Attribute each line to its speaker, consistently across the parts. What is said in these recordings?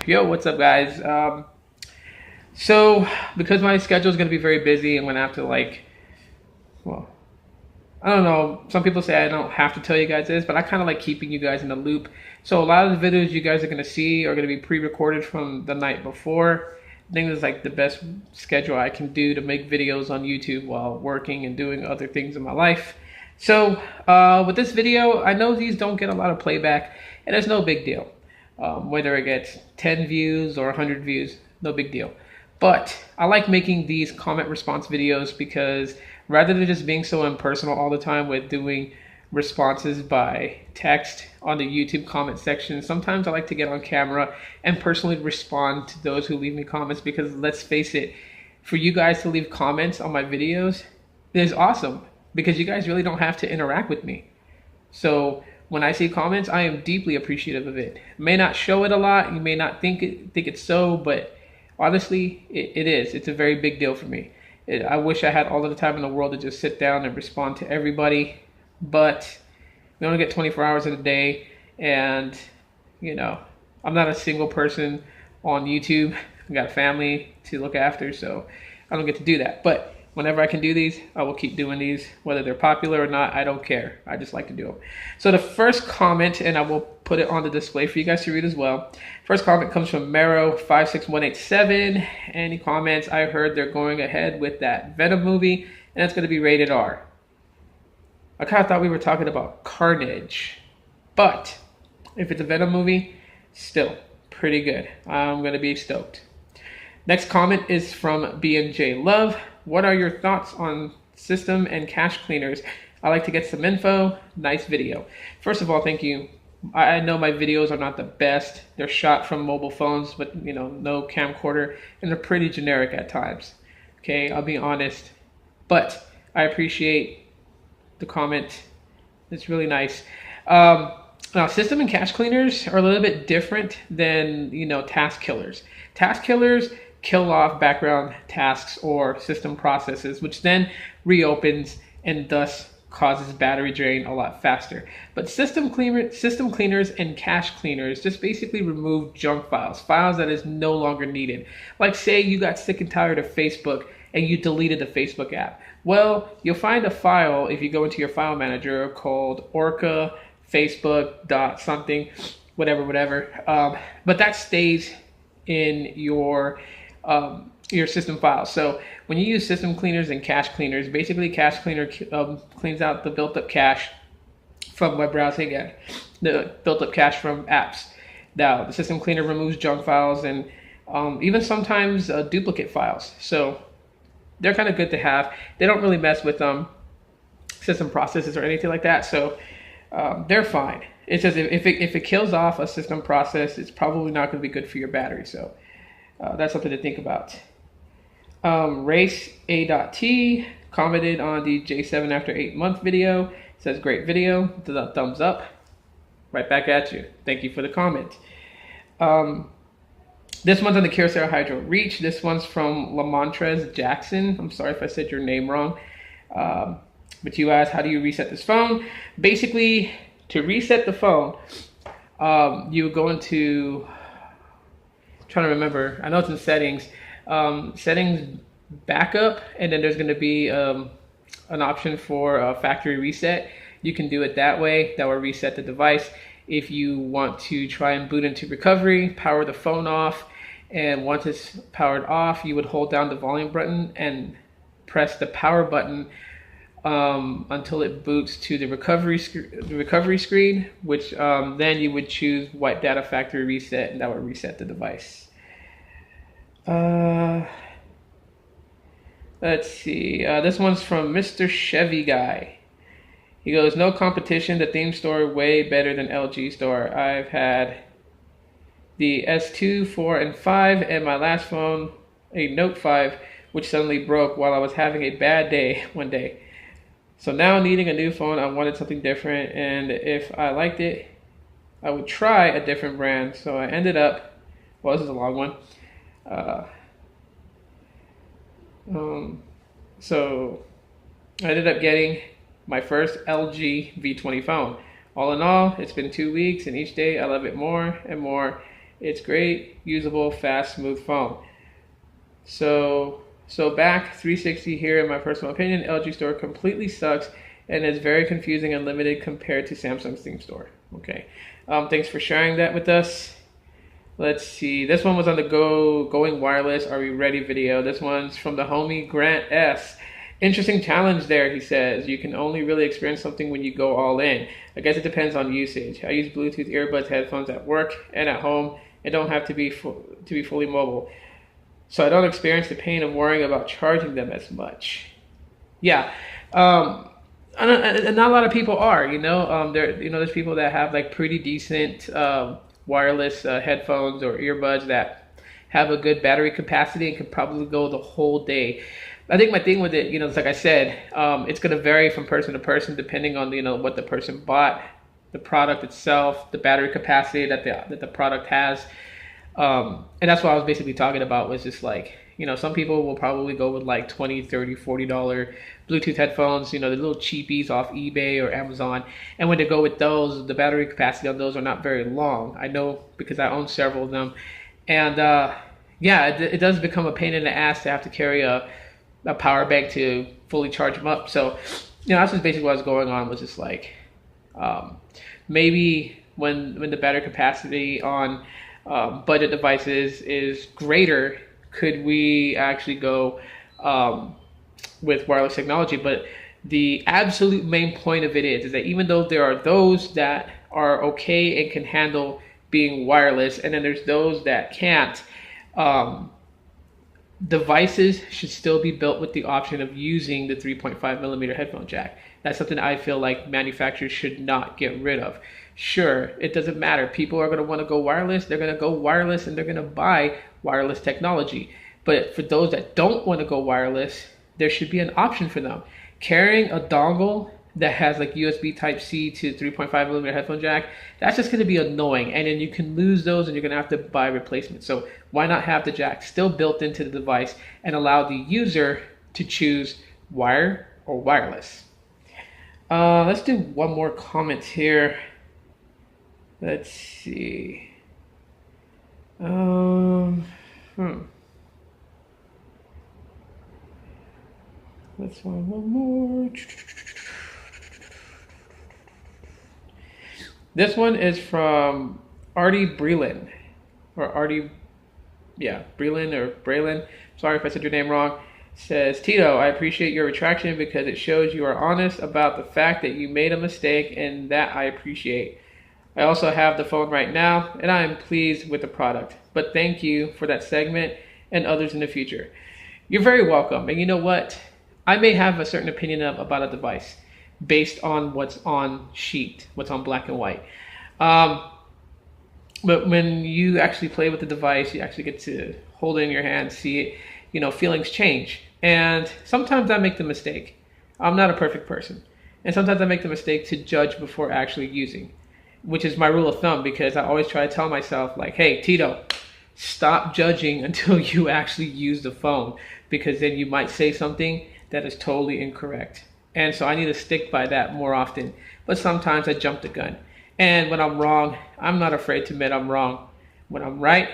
Speaker 1: Yo, what's up, guys? So because my schedule is going to be very busy, I'm going to have to well, I don't know. Some people say I don't have to tell you guys this, but I kind of like keeping you guys in the loop. So a lot of the videos you guys are going to see are going to be pre-recorded from the night before. I think it's like the best schedule I can do to make videos on YouTube while working and doing other things in my life. So with this video, I know these don't get a lot of playback, and it's no big deal. Whether it gets 10 views or 100 views, no big deal. But I like making these comment response videos because rather than just being so impersonal all the time with doing responses by text on the YouTube comment section, sometimes I like to get on camera and personally respond to those who leave me comments, because let's face it, for you guys to leave comments on my videos is awesome because you guys really don't have to interact with me. So when I see comments, I am deeply appreciative of it. May not show it a lot, you may not think it's so, but honestly, it is. It's a very big deal for me. I wish I had all of the time in the world to just sit down and respond to everybody, but we only get 24 hours in a day, and I'm not a single person on YouTube. I got a family to look after, so I don't get to do that. But whenever I can do these, I will keep doing these. Whether they're popular or not, I don't care. I just like to do them. So the first comment, and I will put it on the display for you guys to read as well. First comment comes from Mero56187, and he comments, I heard they're going ahead with that Venom movie, and it's going to be rated R. I kind of thought we were talking about Carnage, but if it's a Venom movie, still pretty good. I'm going to be stoked. Next comment is from B&J Love. What are your thoughts on system and cache cleaners? I like to get some info. Nice video. First of all, thank you. I know my videos are not the best. They're shot from mobile phones, but no camcorder, and they're pretty generic at times. Okay, I'll be honest, but I appreciate the comment. It's really nice. Now, system and cache cleaners are a little bit different than task killers. Task killers kill off background tasks or system processes, which then reopens and thus causes battery drain a lot faster. But system cleaners and cache cleaners just basically remove junk files that is no longer needed. Like, say you got sick and tired of Facebook and you deleted the Facebook app. Well, you'll find a file if you go into your file manager called Orca Facebook dot something, whatever. But that stays in your system files. So when you use system cleaners and cache cleaners, basically cache cleaner cleans out the built up cache from web browsing and the built up cache from apps. Now the system cleaner removes junk files and even sometimes duplicate files. So they're kind of good to have. They don't really mess with system processes or anything like that. So they're fine. It's just if it kills off a system process, it's probably not going to be good for your battery. So that's something to think about. Race A.T commented on the J7 after 8 month video. Says great video, thumbs up. Right back at you. Thank you for the comment. This one's on the Kyocera Hydro Reach. This one's from Lamontrez Jackson. I'm sorry if I said your name wrong. But you asked, how do you reset this phone? Basically, to reset the phone, you go into, I'm trying to remember, I know it's in settings, settings backup, and then there's going to be an option for factory reset. You can do it that way. That will reset the device. If you want to try and boot into recovery, power the phone off, and once it's powered off, you would hold down the volume button and press the power button until it boots to the recovery screen, which then you would choose wipe data factory reset, and that would reset the device. Let's see. This one's from Mr. Chevy Guy. He goes, no competition. The theme store way better than LG store. I've had the S2, 4, and 5, and my last phone, a Note 5, which suddenly broke while I was having a bad day one day. So now needing a new phone, I wanted something different, and if I liked it, I would try a different brand. So I ended up, well, this is a long one. So I ended up getting my first LG V20 phone. All in all, it's been 2 weeks, and each day I love it more and more. It's great, usable, fast, smooth phone. So back 360 here, in my personal opinion, LG store completely sucks and is very confusing and limited compared to Samsung's theme store. Okay, thanks for sharing that with us. Let's see. This one was on the going wireless. Are we ready video? This one's from the homie Grant S. Interesting challenge there, he says. You can only really experience something when you go all in. I guess it depends on usage. I use Bluetooth earbuds, headphones at work and at home. It don't have to be fully mobile. So I don't experience the pain of worrying about charging them as much. Yeah. And not a lot of people are, there's people that have like pretty decent wireless headphones or earbuds that have a good battery capacity and can probably go the whole day. I think my thing with it, it's like I said, it's going to vary from person to person depending on what the person bought, the product itself, the battery capacity that the product has, and that's what I was basically talking about. Was just like, some people will probably go with like $20, $30, $40 Bluetooth headphones, the little cheapies off eBay or Amazon. And when they go with those, the battery capacity on those are not very long. I know because I own several of them. And it does become a pain in the ass to have to carry a power bank to fully charge them up. So, that's just basically what was going on, was just like, maybe when the battery capacity on budget devices is greater, could we actually go with wireless technology? But the absolute main point of it is that even though there are those that are okay and can handle being wireless, and then there's those that can't, devices should still be built with the option of using the 3.5 millimeter headphone jack. That's something I feel like manufacturers should not get rid of. Sure, it doesn't matter. People are going to want to go wireless. They're going to go wireless and they're going to buy wireless technology. But for those that don't want to go wireless, there should be an option for them. Carrying a dongle that has like USB Type-C to 3.5 millimeter headphone jack, that's just going to be annoying. And then you can lose those and you're going to have to buy replacements. So why not have the jack still built into the device and allow the user to choose wire or wireless? Let's do one more comment here. Let's see. Let's find one more. This one is from Artie Breland, or Artie, Breland or Braylon. Sorry if I said your name wrong. Says, Tito, I appreciate your retraction because it shows you are honest about the fact that you made a mistake, and that I appreciate. I also have the phone right now, and I am pleased with the product. But thank you for that segment and others in the future. You're very welcome. And you know what? I may have a certain opinion about a device based on what's on sheet, what's on black and white. But when you actually play with the device, you actually get to hold it in your hand, see it, feelings change. And sometimes I make the mistake. I'm not a perfect person. And sometimes I make the mistake to judge before actually using, which is my rule of thumb, because I always try to tell myself like, hey, Tito, stop judging until you actually use the phone, because then you might say something that is totally incorrect. And so I need to stick by that more often. But sometimes I jump the gun. And when I'm wrong, I'm not afraid to admit I'm wrong. When I'm right,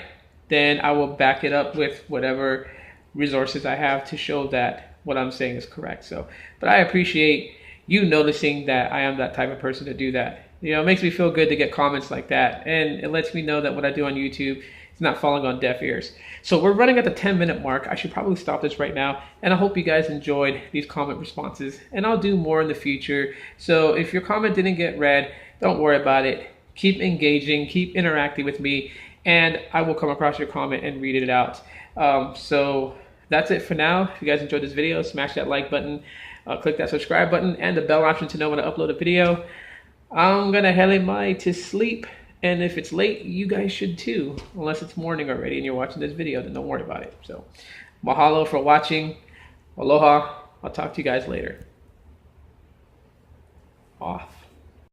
Speaker 1: then I will back it up with whatever resources I have to show that what I'm saying is correct. So, but I appreciate you noticing that I am that type of person to do that. It makes me feel good to get comments like that. And it lets me know that what I do on YouTube is not falling on deaf ears. So we're running at the 10-minute mark. I should probably stop this right now. And I hope you guys enjoyed these comment responses. And I'll do more in the future. So if your comment didn't get read, don't worry about it. Keep engaging, keep interacting with me, and I will come across your comment and read it out. So that's it for now. If you guys enjoyed this video, smash that like button, click that subscribe button, and the bell option to know when I upload a video. I'm gonna head to sleep, and if it's late, you guys should too, unless it's morning already and you're watching this video, then don't worry about it. So mahalo for watching. Aloha. I'll talk to you guys later. Off.